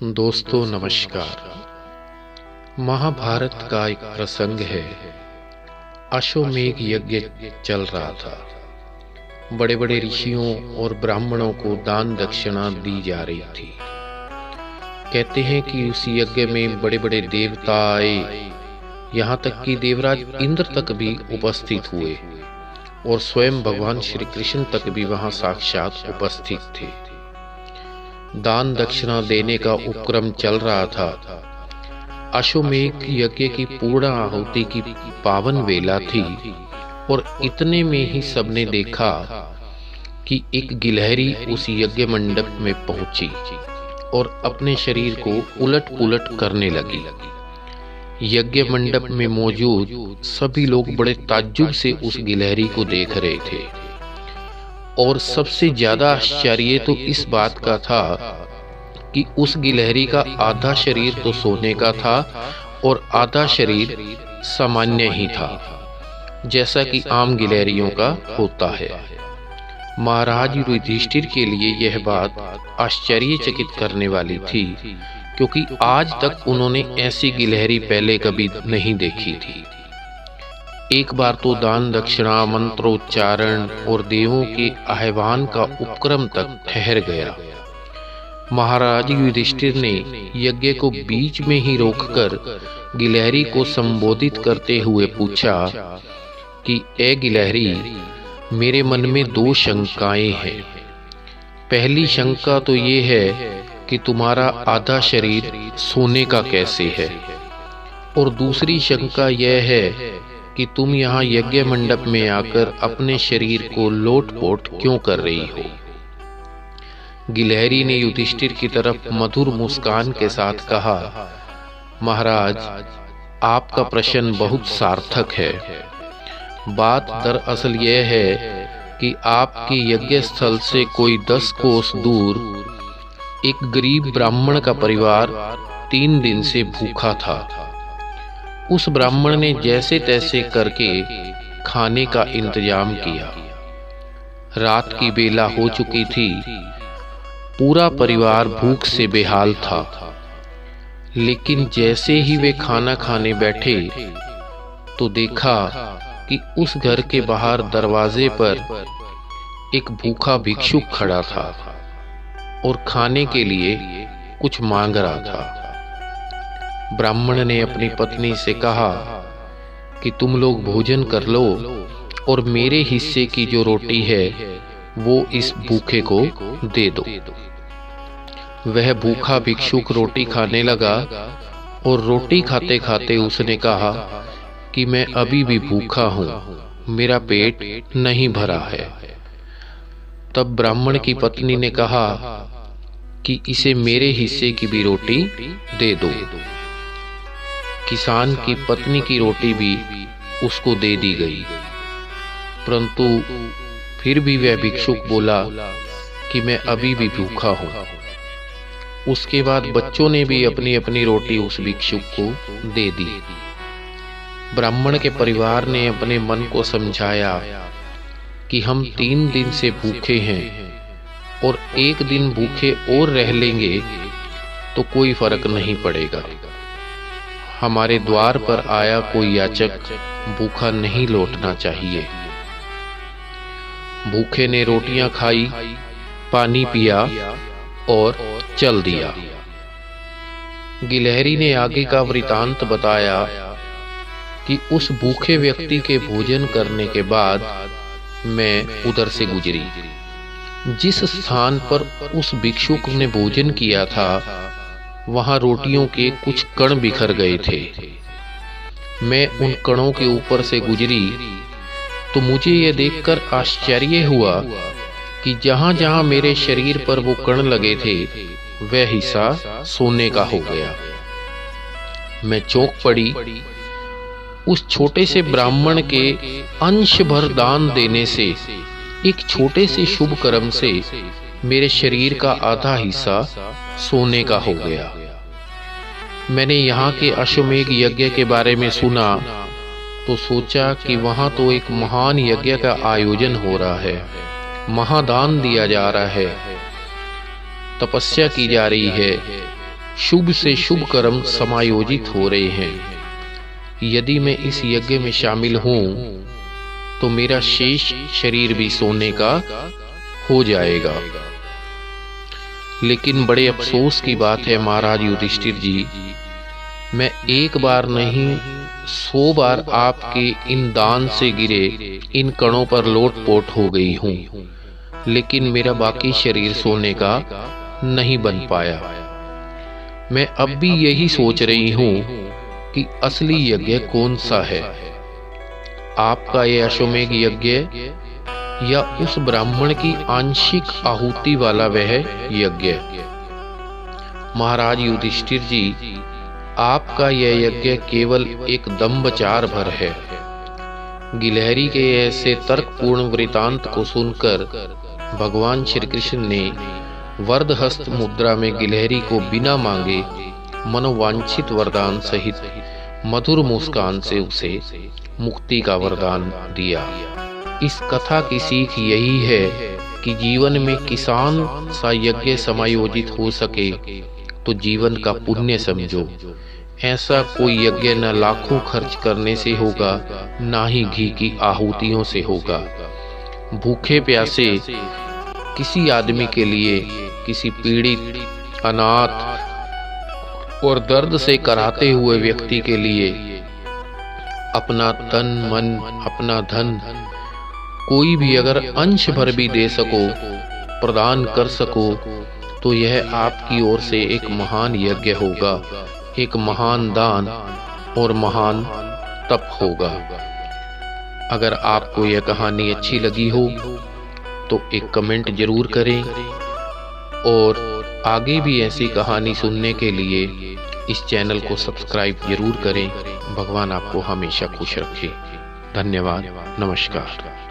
दोस्तों नमस्कार। महाभारत का एक प्रसंग है। अश्वमेध यज्ञ चल रहा था। बड़े बड़े ऋषियों और ब्राह्मणों को दान दक्षिणा दी जा रही थी। कहते हैं कि उस यज्ञ में बड़े बड़े देवता आए, यहाँ तक कि देवराज इंद्र तक भी उपस्थित हुए और स्वयं भगवान श्री कृष्ण तक भी वहां साक्षात उपस्थित थे। दान दक्षिणा देने का उपक्रम चल रहा था। अश्वमेध यज्ञ की पूर्ण आहुति की पावन वेला थी और इतने में ही सबने देखा कि एक गिलहरी उस यज्ञ मंडप में पहुंची और अपने शरीर को उलट पुलट करने लगी। यज्ञ मंडप में मौजूद सभी लोग बड़े ताज्जुब से उस गिलहरी को देख रहे थे और सबसे ज्यादा आश्चर्य तो इस बात का था कि उस गिलहरी का आधा शरीर तो सोने का था और आधा शरीर सामान्य ही था, जैसा कि आम गिलहरियों का होता है। महाराज युधिष्ठिर के लिए यह बात आश्चर्यचकित करने वाली थी, क्योंकि आज तक उन्होंने ऐसी गिलहरी पहले कभी नहीं देखी थी। एक बार तो दान दक्षिणा, मंत्रोच्चारण और देवों के आह्वान का उपक्रम तक ठहर गया। महाराज युधिष्ठिर ने यज्ञ को बीच में ही रोककर गिलहरी को संबोधित करते हुए पूछा कि ए गिलहरी, मेरे मन में दो शंकाएं हैं। पहली शंका तो ये है कि तुम्हारा आधा शरीर सोने का कैसे है, और दूसरी शंका यह है कि तुम यहाँ यज्ञ मंडप में आकर अपने शरीर को लोट-पोट क्यों कर रही हो। गिलहरी ने युधिष्ठिर की तरफ मधुर मुस्कान के साथ कहा, महाराज, आपका प्रश्न बहुत सार्थक है। बात दरअसल यह है कि आपके यज्ञ स्थल से कोई 10 कोस दूर एक गरीब ब्राह्मण का परिवार 3 दिन से भूखा था। उस ब्राह्मण ने जैसे तैसे करके खाने का इंतजाम किया। रात की बेला हो चुकी थी। पूरा परिवार भूख से बेहाल था। लेकिन जैसे ही वे खाना खाने बैठे तो देखा कि उस घर के बाहर दरवाजे पर एक भूखा भिक्षुक खड़ा था और खाने के लिए कुछ मांग रहा था। ब्राह्मण ने अपनी पत्नी से कहा कि तुम लोग भोजन कर लो और मेरे हिस्से की जो रोटी है वो इस भूखे को दे दो। वह भूखा भिक्षुक रोटी खाने लगा और रोटी खाते खाते उसने कहा कि मैं अभी भी भूखा हूँ, मेरा पेट नहीं भरा है। तब ब्राह्मण की पत्नी ने कहा कि इसे मेरे हिस्से की भी रोटी दे दो। किसान की पत्नी की रोटी भी उसको दे दी गई, परंतु फिर भी वह भिक्षुक बोला कि मैं अभी भी भूखा हूँ। उसके बाद बच्चों ने भी अपनी अपनी रोटी उस भिक्षुक को दे दी। ब्राह्मण के परिवार ने अपने मन को समझाया कि हम 3 दिन से भूखे हैं और 1 दिन भूखे और रह लेंगे तो कोई फर्क नहीं पड़ेगा। हमारे द्वार पर आया कोई याचक भूखा नहीं लौटना चाहिए। भूखे ने रोटियां खाई, पानी पिया और चल दिया। गिलहरी ने आगे का वृतांत बताया कि उस भूखे व्यक्ति के भोजन करने के बाद मैं उधर से गुजरी। जिस स्थान पर उस भिक्षुक ने भोजन किया था वहां रोटियों के कुछ कण बिखर गए थे। मैं उन कणों के ऊपर से गुजरी तो मुझे यह देखकर आश्चर्य हुआ कि जहां जहां मेरे शरीर पर वो कण लगे थे वह हिस्सा सोने का हो गया। मैं चौंक पड़ी। उस छोटे से ब्राह्मण के अंश भर दान देने से, एक छोटे से शुभ कर्म से मेरे शरीर का आधा हिस्सा सोने का हो गया। मैंने यहाँ के अश्वमेध यज्ञ के बारे में सुना तो सोचा कि वहाँ तो एक महान यज्ञ का आयोजन हो रहा है, महादान दिया जा रहा है, तपस्या की जा रही है, शुभ से शुभ कर्म समायोजित हो रहे हैं। यदि मैं इस यज्ञ में शामिल हूं तो मेरा शेष शरीर भी सोने का हो जाएगा। लेकिन बड़े अफसोस की बात है महाराज युधिष्ठिर जी, मैं एक बार नहीं 100 बार आपके इन दान से गिरे इन कणों पर लोटपोट हो गई हूं, लेकिन मेरा बाकी शरीर सोने का नहीं बन पाया। मैं अब भी यही सोच रही हूं कि असली यज्ञ कौन सा है, आपका ये अश्वमेध यज्ञ या उस ब्राह्मण की आंशिक आहुति वाला वह यज्ञ। महाराज युधिष्ठिर जी, आपका यह यज्ञ केवल एक दंभचार भर है। गिलहरी के ऐसे तर्कपूर्ण वृतांत को सुनकर भगवान श्री कृष्ण ने वरदहस्त मुद्रा में गिलहरी को बिना मांगे मनोवांछित वरदान सहित मधुर मुस्कान से उसे मुक्ति का वरदान दिया। इस कथा की सीख यही है कि जीवन में किसान सा यज्ञ समायोजित हो सके तो जीवन का पुण्य समझो। ऐसा कोई यज्ञ न लाखों खर्च करने से होगा, ना ही घी की आहुतियों से होगा। भूखे प्यासे किसी आदमी के लिए, किसी पीड़ित, अनाथ और दर्द से कराहते हुए व्यक्ति के लिए अपना तन मन, अपना धन, कोई भी अगर अंश भर भी दे सको, प्रदान कर सको, तो यह आपकी ओर से एक महान यज्ञ होगा, एक महान दान और महान तप होगा। अगर आपको यह कहानी अच्छी लगी हो तो एक कमेंट जरूर करें और आगे भी ऐसी कहानी सुनने के लिए इस चैनल को सब्सक्राइब जरूर करें। भगवान आपको हमेशा खुश रखे। धन्यवाद। नमस्कार।